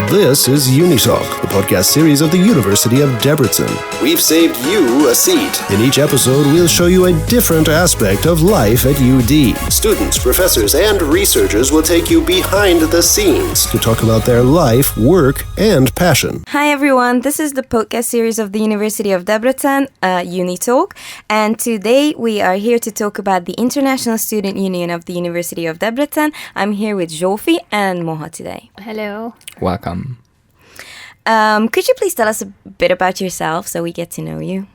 This is UniTalk, the podcast series of the University of Debrecen. We've saved you a seat. In each episode, we'll show you a different aspect of life at UD. Students, professors, and researchers will take you behind the scenes to talk about their life, work, and passion. Hi everyone, this is the podcast series of the University of Debrecen, UniTalk, and today we are here to talk about the International Student Union of the University of Debrecen. I'm here with Zsófi and Moha today. Hello. Welcome. Could you please tell us a bit about yourself so we get to know you?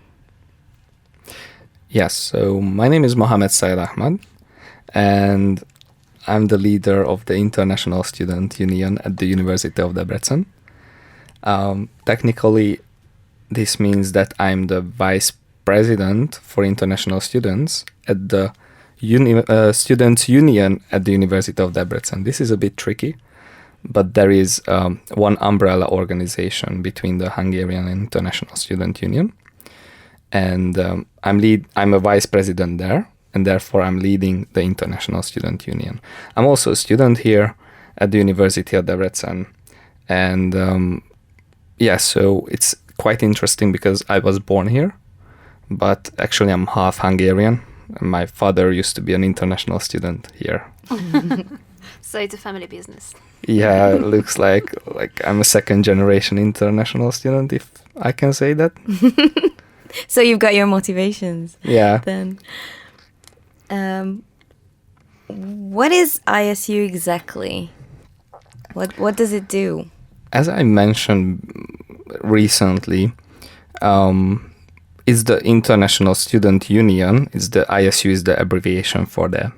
Yes, so my name is Mohamed Said Ahmad, and I'm the leader of the International Student Union at the University of Debrecen. Technically, this means that I'm the vice president for international students at the Students' Union at the University of Debrecen. This is a bit tricky, but there is one umbrella organization between the Hungarian and International Student Union. And I'm a vice president there, and therefore I'm leading the International Student Union. I'm also a student here at the University of Debrecen. And so it's quite interesting because I was born here, but actually I'm half Hungarian. And my father used to be an international student here. So it's a family business. Yeah, it looks like I'm a second generation international student, if I can say that. So you've got your motivations. Yeah. Then, what is ISU exactly? What does it do? As I mentioned recently, it's the International Student Union. ISU is the abbreviation for that,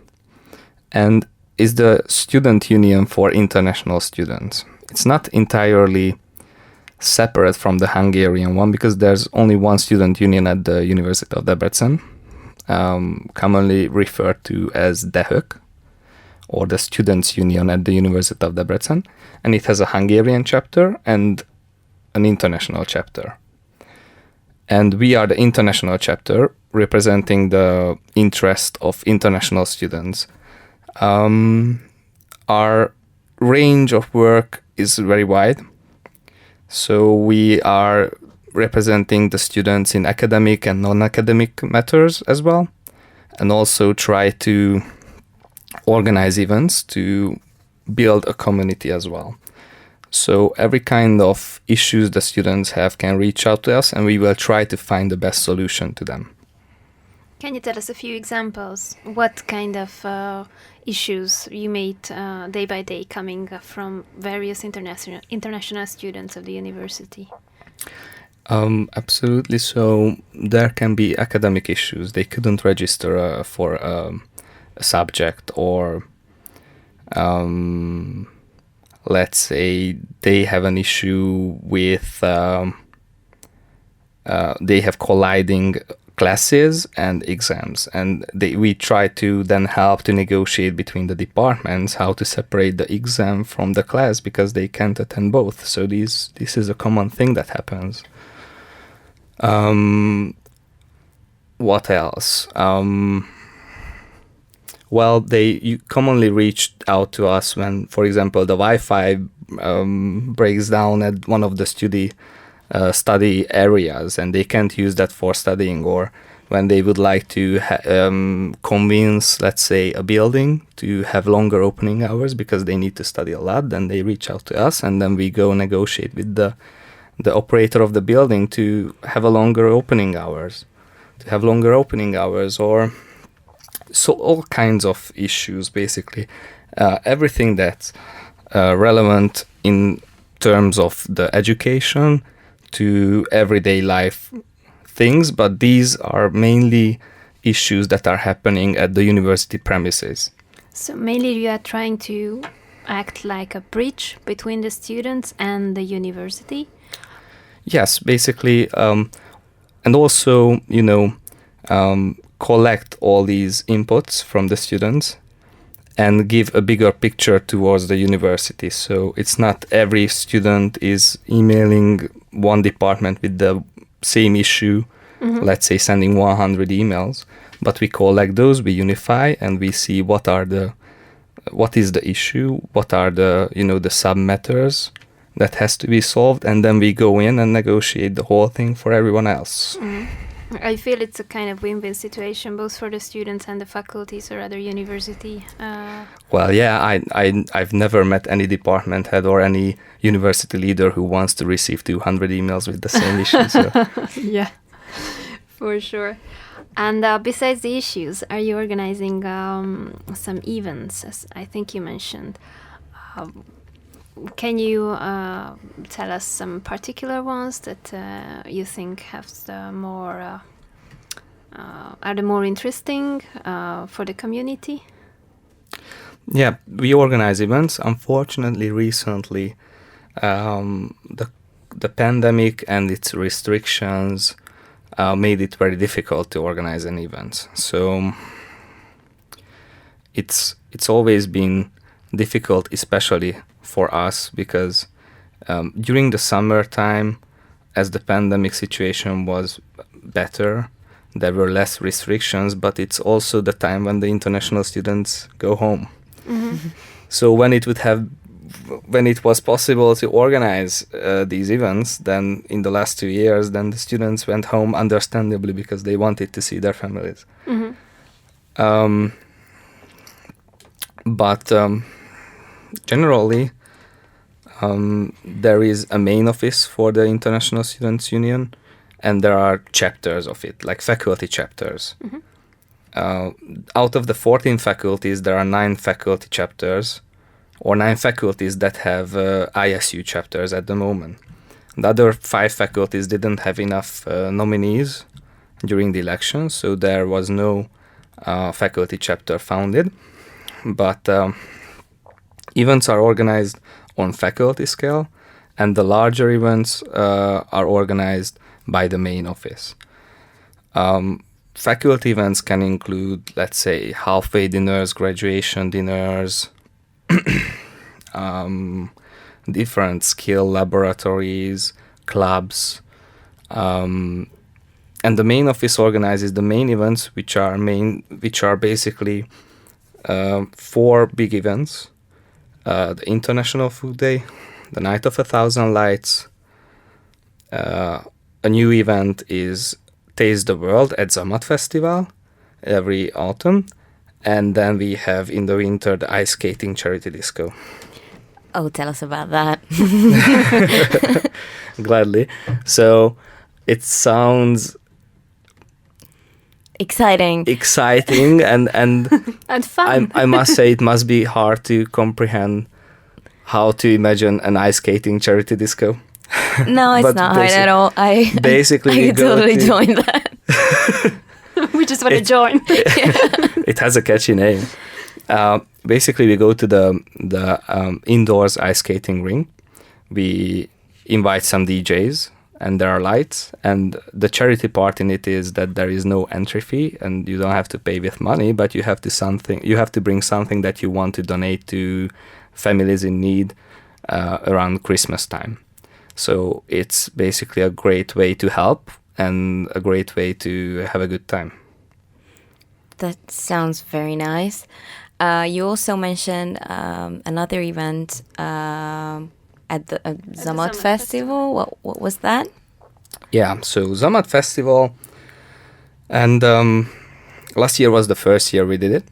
and is the student union for international students. It's not entirely separate from the Hungarian one because there's only one student union at the University of Debrecen, commonly referred to as DEHÖK, or the Students' Union at the University of Debrecen, and it has a Hungarian chapter and an international chapter. And we are the international chapter representing the interest of international students. Our range of work is very wide. So we are representing the students in academic and non-academic matters as well, and also try to organize events to build a community as well. So every kind of issues the students have can reach out to us, and we will try to find the best solution to them. Can you tell us a few examples? What kind of issues you meet day by day coming from various international students of the university? Absolutely. So there can be academic issues. They couldn't register for a subject, or let's say they have an issue with they have colliding classes and exams, and we try to then help to negotiate between the departments how to separate the exam from the class because they can't attend both. So this is a common thing that happens. What else? Well, you commonly reach out to us when, for example, the Wi-Fi breaks down at one of the study areas and they can't use that for studying, or when they would like to convince, let's say, a building to have longer opening hours because they need to study a lot, then they reach out to us and then we go negotiate with the operator of the building to have longer opening hours, or so all kinds of issues, basically. Everything that's relevant in terms of the education to everyday life things, but these are mainly issues that are happening at the university premises. So mainly you are trying to act like a bridge between the students and the university? Yes, basically, and also, collect all these inputs from the students and give a bigger picture towards the university. So it's not every student is emailing one department with the same issue, let's say sending 100 emails, but we collect those, we unify, and we see what is the issue, what are the, the sub-matters that has to be solved, and then we go in and negotiate the whole thing for everyone else. I feel it's a kind of win-win situation, both for the students and the faculties or other university. Well, yeah, I've never met any department head or any university leader who wants to receive 200 emails with the same issue. So. Yeah, for sure. And besides the issues, are you organizing some events, as I think you mentioned? Can you tell us some particular ones that you think have the more are the more interesting for the community? Yeah, we organize events. Unfortunately, recently, the pandemic and its restrictions made it very difficult to organize an event. So it's always been difficult, especially for us, because during the summertime, as the pandemic situation was better, there were less restrictions, but it's also the time when the international students go home. So when it was possible to organize these events, then in the last 2 years, then the students went home, understandably, because they wanted to see their families. But generally, there is a main office for the International Students Union, and there are chapters of it, like faculty chapters. Out of the 14 faculties, there are 9 faculty chapters, or 9 faculties that have ISU chapters at the moment. The other 5 faculties didn't have enough nominees during the election, so there was no faculty chapter founded. But events are organized on faculty scale, and the larger events are organized by the main office. Faculty events can include, let's say, halfway dinners, graduation dinners, different skill laboratories, clubs, and the main office organizes the main events, which are basically 4 big events: the International Food Day, the Night of 1,000 Lights. A new event is Taste the World at Zamat Festival every autumn. And then we have in the winter the ice skating charity disco. Oh, tell us about that. Gladly. So it sounds exciting and And fun. I must say it must be hard to comprehend how to imagine an ice skating charity disco. No, it's not hard at all. I totally join that. We just want to join. It has a catchy name. Basically, we go to the indoors ice skating rink. We invite some DJs, and there are lights. And the charity part in it is that there is no entry fee, and you don't have to pay with money, but you have to bring something that you want to donate to families in need around Christmas time. So it's basically a great way to help and a great way to have a good time. That sounds very nice. You also mentioned another event at the Zamat Festival. What was that? Yeah, so Zamat Festival, and last year was the first year we did it.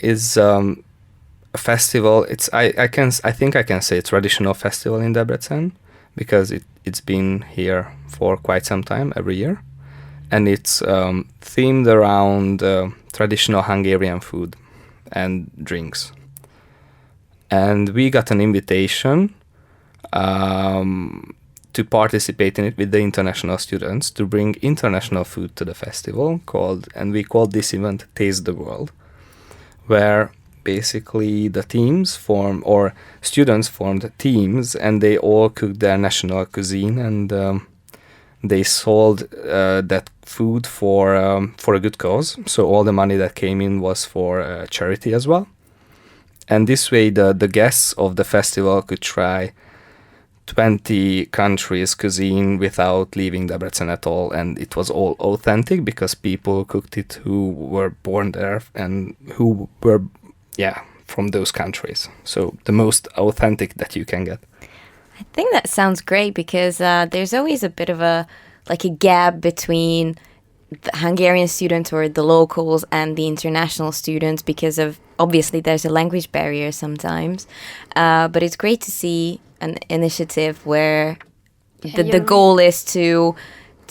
Is a festival. I think I can say a traditional festival in Debrecen, because it's been here for quite some time, every year, and it's themed around traditional Hungarian food and drinks. And we got an invitation to participate in it with the international students, to bring international food to the festival, and we called this event Taste the World, where basically the students formed teams, and they all cooked their national cuisine, and they sold that food for a good cause. So all the money that came in was for charity as well. And this way the guests of the festival could try 20 countries' cuisine without leaving Debrecen at all, and it was all authentic because people cooked it who were born there and who were from those countries. So the most authentic that you can get. I think that sounds great because there's always a bit of a gap between the Hungarian students or the locals and the international students because of obviously there's a language barrier sometimes. But it's great to see an initiative where the goal is to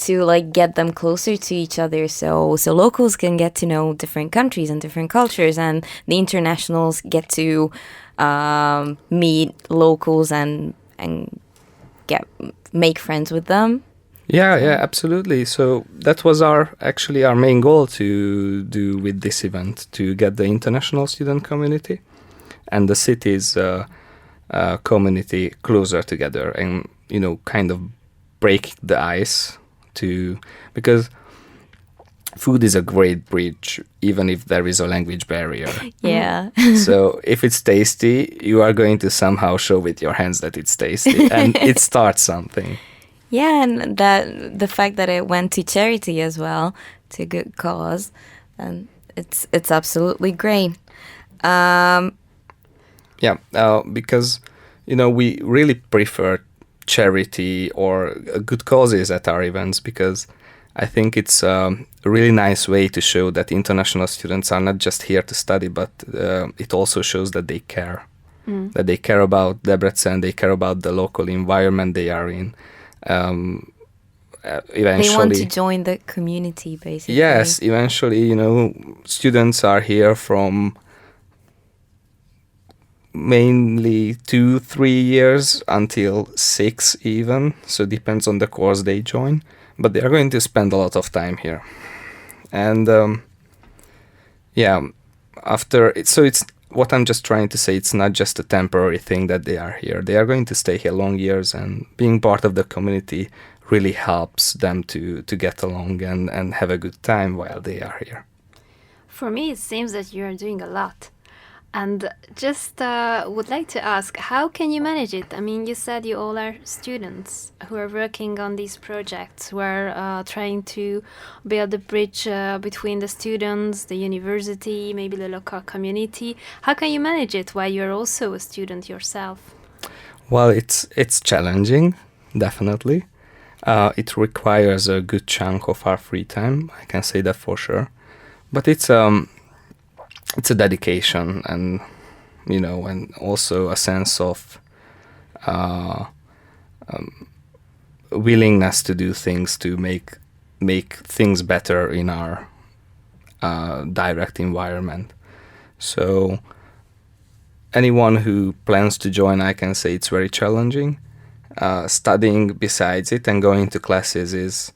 like get them closer to each other, so locals can get to know different countries and different cultures, and the internationals get to meet locals and make friends with them. Yeah, absolutely. So that was our main goal to do with this event, to get the international student community and the city's community closer together, and kind of break the ice because food is a great bridge, even if there is a language barrier. Yeah. So if it's tasty, you are going to somehow show with your hands that it's tasty, and it starts something. Yeah, and that the fact that it went to charity as well, to a good cause, and it's absolutely great. Because we really prefer charity or good causes at our events, because I think it's a really nice way to show that international students are not just here to study, but it also shows that they care, that they care about Debrecen, they care about the local environment they are in. Eventually, they want to join the community, basically. Yes, eventually, students are here from mainly 2-3 years until 6 even, so it depends on the course they join, but they are going to spend a lot of time here. And it's what I'm just trying to say, it's not just a temporary thing that they are here. They are going to stay here long years, and being part of the community really helps them to get along and have a good time while they are here. For me, it seems that you are doing a lot. And just would like to ask, how can you manage it? I mean, you said you all are students who are working on these projects, who are trying to build a bridge between the students, the university, maybe the local community. How can you manage it while you're also a student yourself? Well, it's challenging, definitely. It requires a good chunk of our free time, I can say that for sure. But it's a dedication, and and also a sense of willingness to do things to make things better in our direct environment. So anyone who plans to join, I can say it's very challenging. Studying besides it and going to classes is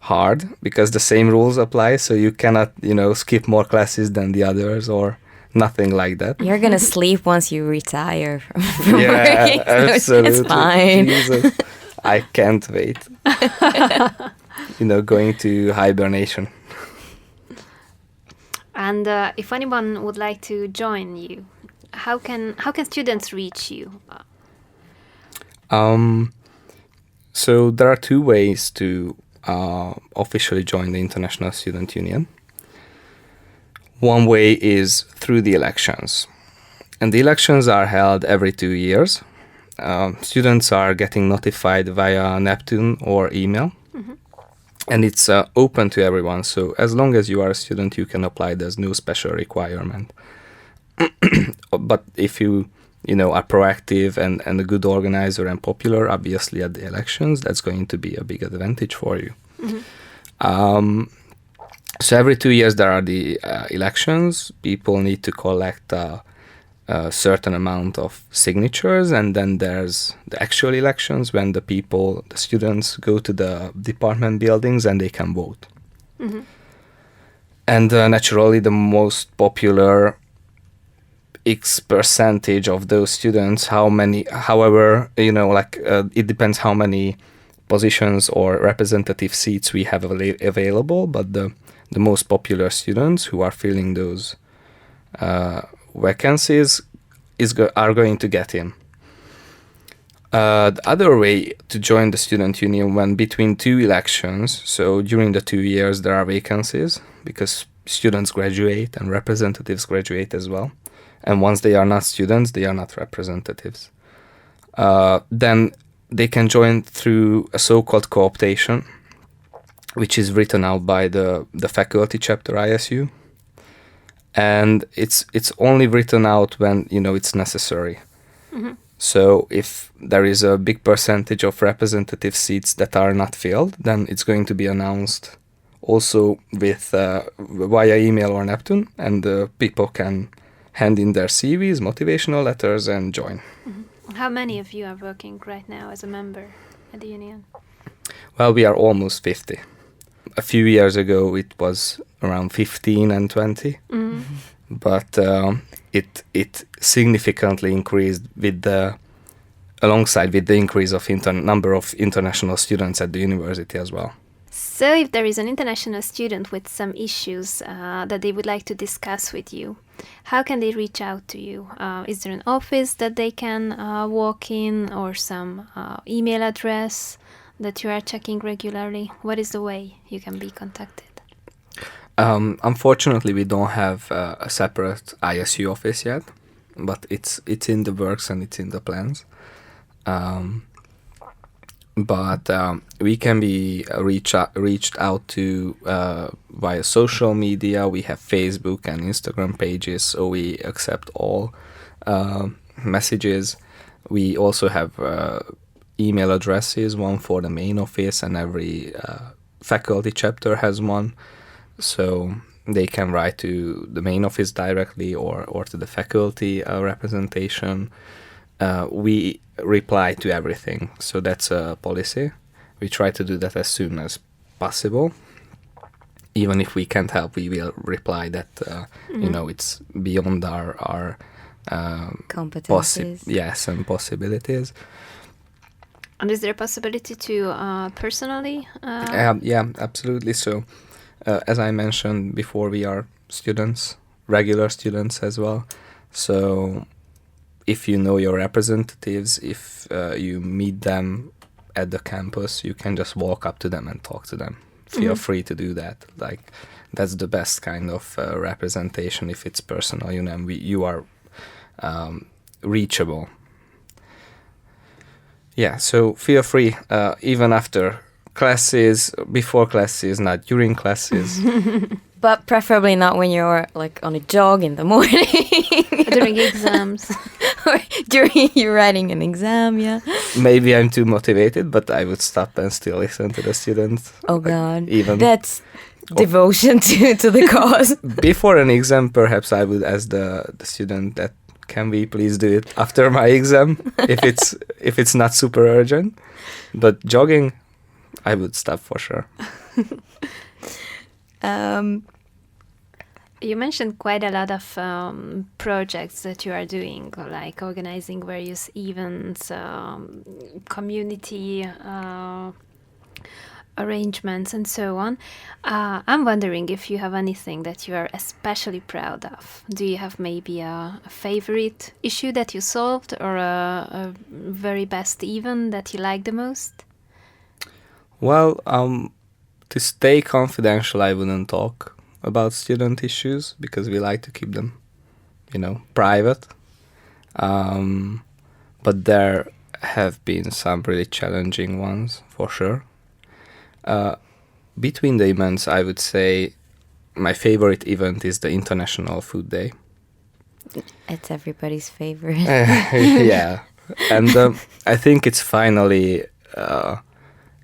hard because the same rules apply, so you cannot skip more classes than the others or nothing like that. You're gonna sleep once you retire from yeah, working, absolutely. so it's fine. Jesus, I can't wait. Going to hibernation. And if anyone would like to join you, how can students reach you? So there are two ways to officially join the International Student Union. One way is through the elections. And the elections are held every 2 years. Students are getting notified via Neptune or email. Mm-hmm. And it's open to everyone. So as long as you are a student, you can apply. There's no special requirement. But if you are proactive and a good organizer and popular, obviously at the elections, that's going to be a big advantage for you. Mm-hmm. So every 2 years there are the elections. People need to collect a certain amount of signatures, and then there's the actual elections when the students go to the department buildings and they can vote. Mm-hmm. And naturally the most popular X percentage of those students, it depends how many positions or representative seats we have available, but the most popular students who are filling those vacancies are going to get in. The other way to join the student union, when between 2 elections, so during the 2 years there are vacancies because students graduate and representatives graduate as well. And once they are not students, they are not representatives. Then they can join through a so-called co-optation, which is written out by the faculty chapter ISU. And it's only written out when, it's necessary. So if there is a big percentage of representative seats that are not filled, then it's going to be announced also with via email or Neptune, and people can hand in their CVs, motivational letters, and join. How many of you are working right now as a member at the union? Well, we are almost 50. A few years ago, it was around 15 and 20, but it significantly increased alongside with the increase of number of international students at the university as well. So if there is an international student with some issues that they would like to discuss with you, how can they reach out to you? Is there an office that they can walk in, or some email address that you are checking regularly? What is the way you can be contacted? Unfortunately, we don't have a separate ISU office yet, but it's in the works and it's in the plans. But we can be reached out to via social media. We have Facebook and Instagram pages, so we accept all messages. We also have email addresses, one for the main office, and every faculty chapter has one. So they can write to the main office directly or to the faculty representation. We reply to everything, so that's a policy. We try to do that as soon as possible. Even if we can't help, we will reply that it's beyond our competencies. Yes, and possibilities. And is there a possibility to personally? Yeah, absolutely. So, as I mentioned before, we are students, regular students as well. So, if you know your representatives, if you meet them at the campus, you can just walk up to them and talk to them. Feel free to do that. Like, that's the best kind of representation if it's personal, and you are reachable. Yeah, so feel free, even after classes, before classes, not during classes. But preferably not when you're like on a jog in the morning. During exams. Or during you're writing an exam, yeah. Maybe I'm too motivated, but I would stop and still listen to the students. Oh God, even that's devotion to the cause. Before an exam, perhaps I would ask the student that, can we please do it after my exam if it's not super urgent. But jogging, I would stop for sure. You mentioned quite a lot of projects that you are doing, like organizing various events, community arrangements, and so on. I'm wondering if you have anything that you are especially proud of. Do you have maybe a favorite issue that you solved, or a very best event that you like the most? Well, to stay confidential, I wouldn't talk about student issues because we like to keep them, private. But there have been some really challenging ones, for sure. Between the events, I would say my favorite event is the International Food Day. It's everybody's favorite. Yeah, and I think it's finally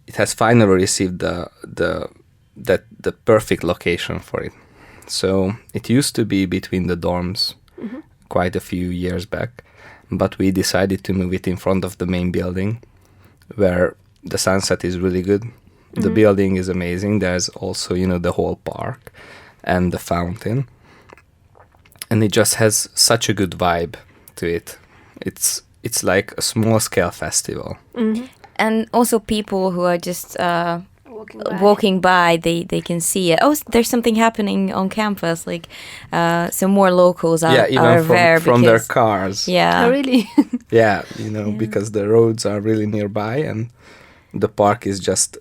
it has finally received the perfect location for it. So it used to be between the dorms quite a few years back, but we decided to move it in front of the main building where the sunset is really good. The building is amazing. There's also, the whole park and the fountain. And it just has such a good vibe to it. It's like a small scale festival. And also people who are just walking by, they can see it. Oh, there's something happening on campus. Like some more locals are even there from their cars. Yeah. Oh, really? Yeah, because the roads are really nearby and the park is just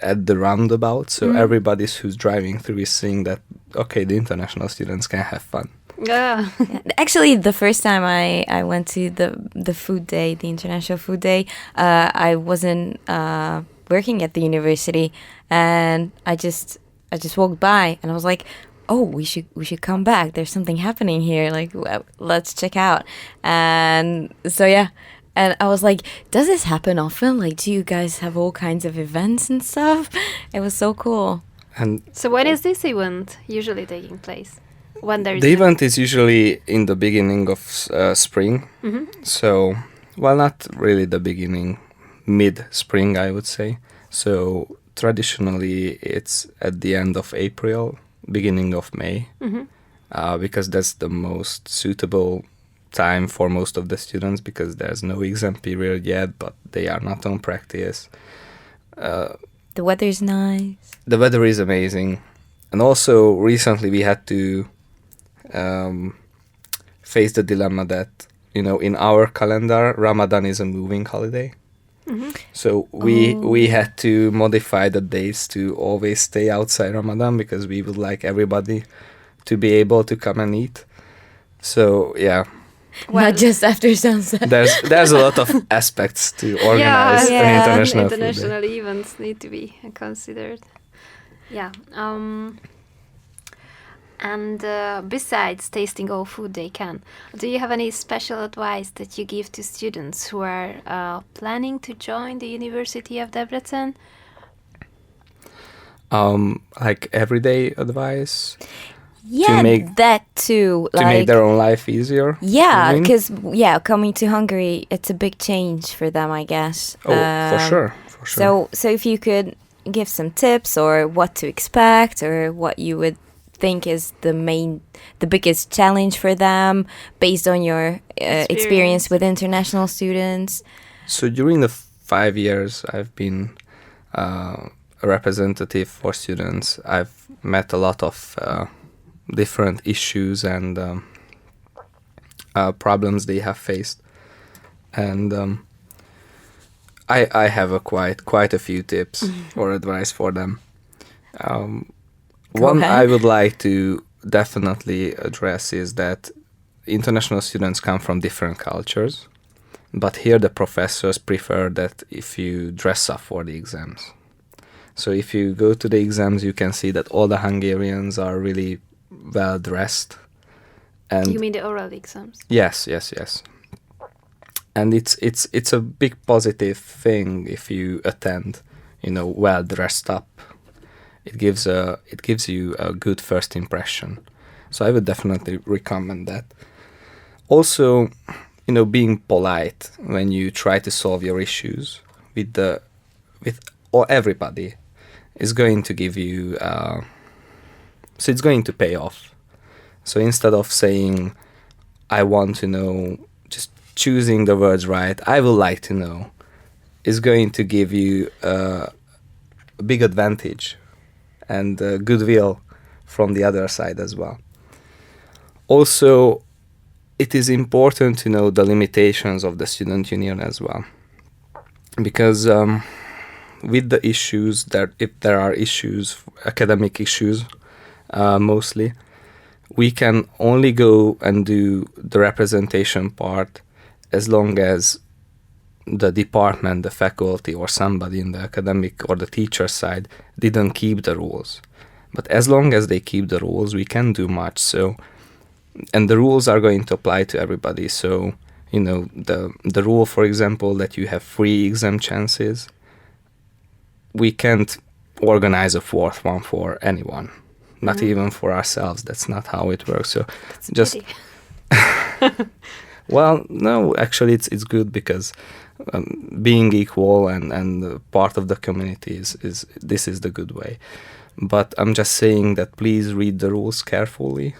at the roundabout. So everybody who's driving through is seeing that, okay, the international students can have fun. Yeah. Actually, the first time I went to the food day, the International Food Day, I wasn't working at the university, and I just walked by, and I was like, oh, we should come back. There's something happening here. Like, let's check out. And so yeah, and I was like, does this happen often? Like, do you guys have all kinds of events and stuff? It was so cool. And So when is this event usually taking place? When there is the event is usually in the beginning of spring. So, well, not really the beginning, mid-spring, I would say. So traditionally, it's at the end of April, beginning of May, because that's the most suitable time for most of the students, because there's no exam period yet, but they are not on practice. The weather's nice. The weather is amazing. And also, recently we had to face the dilemma that, in our calendar, Ramadan is a moving holiday. So we had to modify the days to always stay outside Ramadan, because we would like everybody to be able to come and eat. So yeah, Not just after sunset. there's a lot of aspects to organize Yeah. an international food day. international events need to be considered. Yeah. And besides tasting all food they can, do you have any special advice that you give to students who are planning to join the University of Debrecen? Like everyday advice Yeah, make- that too. to make their own life easier. Yeah, you mean? because coming to Hungary, it's a big change for them, I guess. Oh, for sure. So if you could give some tips, or what to expect, or what you would think is the biggest challenge for them, based on your experience with international students. So during the 5 years I've been a representative for students, I've met a lot of different issues and problems they have faced, and I have quite a few tips or advice for them. Go One ahead. I would like to definitely address is that international students come from different cultures, but here the professors prefer that if you dress up for the exams. So if you go to the exams, you can see that all the Hungarians are really well dressed. And You mean the oral exams? yes. And it's a big positive thing if you attend, well dressed up. It gives you a good first impression. So I would definitely recommend that. Also, being polite when you try to solve your issues with everybody is going to give you. So it's going to pay off. So instead of saying, "I want to know," just choosing the words right. "I would like to know," is going to give you a big advantage and goodwill from the other side as well. Also, it is important to know the limitations of the student union as well, because with the issues, if there are issues, academic issues mostly, we can only go and do the representation part as long as the department, the faculty, or somebody in the academic or the teacher side didn't keep the rules. But as long as they keep the rules, we can do much. So, and the rules are going to apply to everybody. So, the rule, for example, that you have 3 exam chances, we can't organize a 4th one for anyone, not even for ourselves. That's not how it works. So, just well, no, actually, it's good, because being equal and part of the community is the good way. But I'm just saying that please read the rules carefully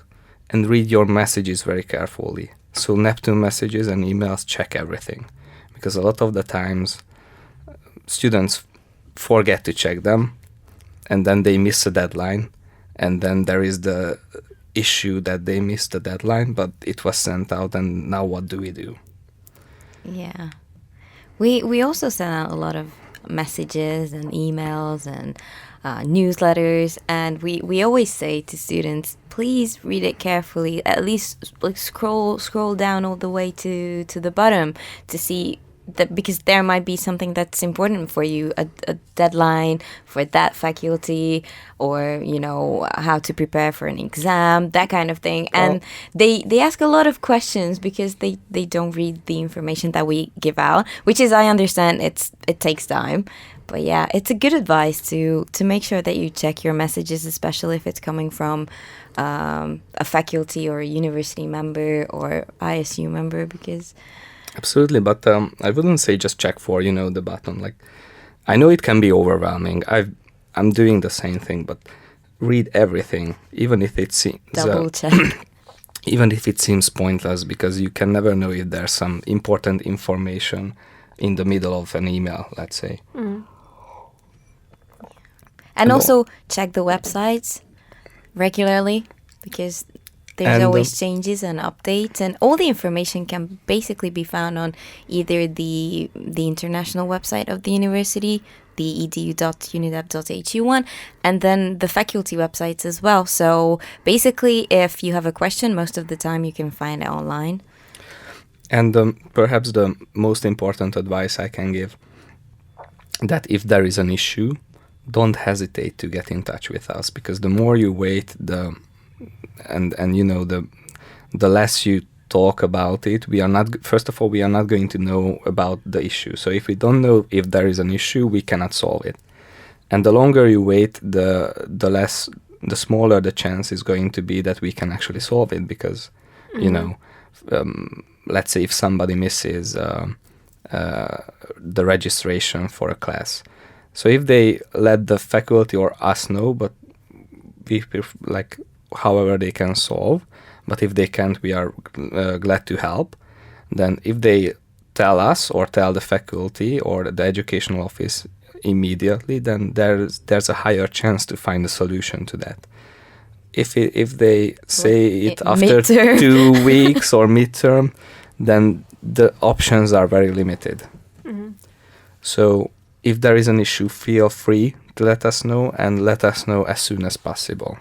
and read your messages very carefully. So Neptune messages and emails, check everything, because a lot of the times students forget to check them, and then they miss a deadline, and then there is the issue that they missed the deadline, but it was sent out, and now what do we do? Yeah. We also send out a lot of messages and emails and newsletters. And we always say to students, please read it carefully. At least like scroll down all the way to the bottom to see that, because there might be something that's important for you, a deadline for that faculty, or how to prepare for an exam, that kind of thing. And they ask a lot of questions because they don't read the information that we give out, which is, I understand, it takes time. But yeah, it's a good advice to make sure that you check your messages, especially if it's coming from a faculty or a university member or ISU member, because... Absolutely, but I wouldn't say just check for, the button. Like, I know it can be overwhelming. I'm doing the same thing, but read everything, even if it seems... Double check. Even if it seems pointless, because you can never know if there's some important information in the middle of an email, let's say. Mm. And also check the websites regularly, because there's always changes and updates, and all the information can basically be found on either the international website of the university, the edu.unidep.hu one, and then the faculty websites as well. So basically, if you have a question, most of the time you can find it online. And perhaps the most important advice I can give, that if there is an issue, don't hesitate to get in touch with us, because the more you wait, the less you talk about it. We are not not going to know about the issue. So if we don't know if there is an issue, we cannot solve it. And the longer you wait, the smaller the chance is going to be that we can actually solve it, because let's say if somebody misses the registration for a class. So if they let the faculty or us know, but we however they can solve, but if they can't, we are glad to help. Then if they tell us or tell the faculty or the educational office immediately, then there's a higher chance to find a solution to that. If they say it after midterm. 2 weeks or midterm, then the options are very limited. Mm-hmm. So if there is an issue, feel free to let us know, and let us know as soon as possible.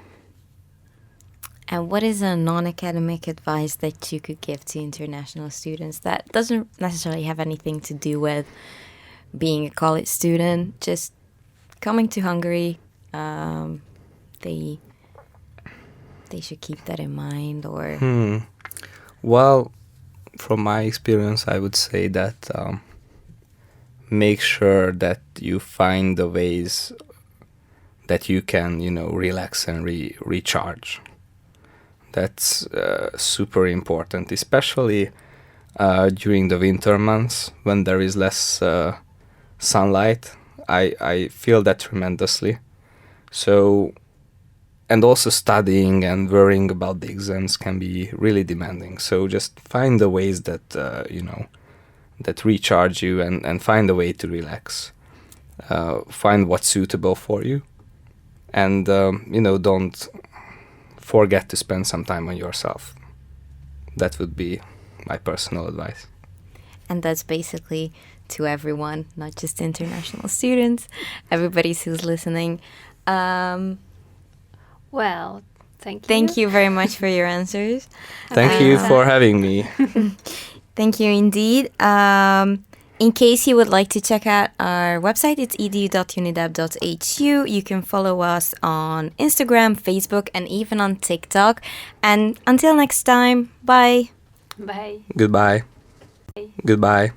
And what is a non-academic advice that you could give to international students that doesn't necessarily have anything to do with being a college student, just coming to Hungary? They should keep that in mind, or... Well, from my experience, I would say that make sure that you find the ways that you can, relax and recharge. That's super important, especially during the winter months when there is less sunlight. I feel that tremendously. So, and also studying and worrying about the exams can be really demanding. So just find the ways that, that recharge you, and find a way to relax. Find what's suitable for you. And, don't forget to spend some time on yourself. That would be my personal advice. And that's basically to everyone, not just international students, everybody who's listening. Well, thank you. Thank you very much for your answers. Thank you for having me. Thank you indeed. In case you would like to check out our website, it's edu.unidep.hu. You can follow us on Instagram, Facebook, and even on TikTok. And until next time, bye. Bye. Goodbye. Goodbye.